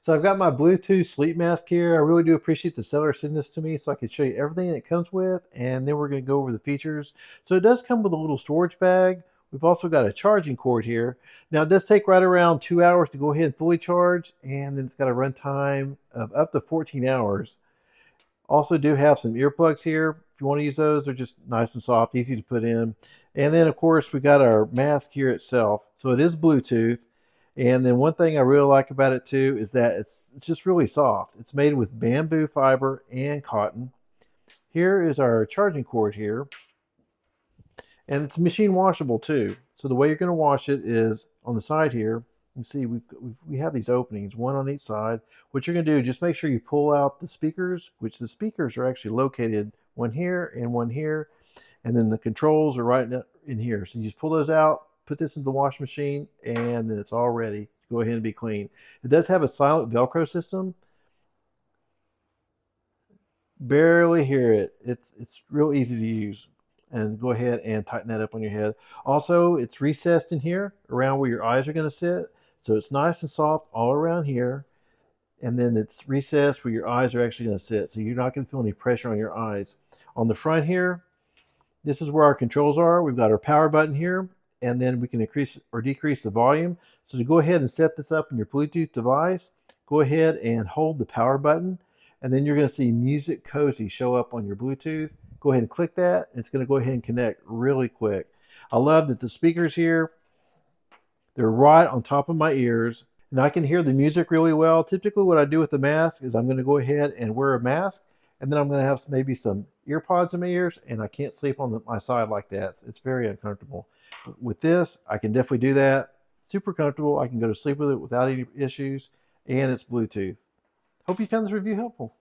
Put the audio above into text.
So I've got my Bluetooth sleep mask here. I really do appreciate the seller sending this to me so I can show you everything it comes with, and then we're going to go over the features. So it does come with a little storage bag. We've also got a charging cord here. Now it does take right around 2 hours to go ahead and fully charge, and then it's got a runtime of up to 14 hours. Also do have some earplugs here. If you want to use those, they're just nice and soft, easy to put in. And then of course we got our mask here itself. So it is Bluetooth. And then one thing I really like about it too is that it's just really soft. It's made with bamboo fiber and cotton. Here is our charging cord here. And it's machine washable too. So the way you're going to wash it is on the side here. You can see we have these openings, one on each side. What you're going to do, just make sure you pull out the speakers, which the speakers are actually located one here and one here. And then the controls are right in here. So you just pull those out, put this in the wash machine, and then it's all ready. Go ahead and be clean. It does have a silent Velcro system. Barely hear it. It's real easy to use. And go ahead and tighten that up on your head. Also, it's recessed in here around where your eyes are going to sit. So it's nice and soft all around here. And then it's recessed where your eyes are actually going to sit. So you're not going to feel any pressure on your eyes. On the front here, this is where our controls are. We've got our power button here, and then we can increase or decrease the volume. So to go ahead and set this up in your Bluetooth device, go ahead and hold the power button, and then you're going to see MUSICOZY show up on your Bluetooth. Go ahead and click that. It's going to go ahead and connect really quick. I love that the speakers here, they're right on top of my ears, and I can hear the music really well. Typically what I do with the mask is I'm going to go ahead and wear a mask, and then I'm going to have maybe some ear pods in my ears, and I can't sleep on my side like that. It's very uncomfortable. But with this, I can definitely do that. Super comfortable. I can go to sleep with it without any issues, and it's Bluetooth. Hope you found this review helpful.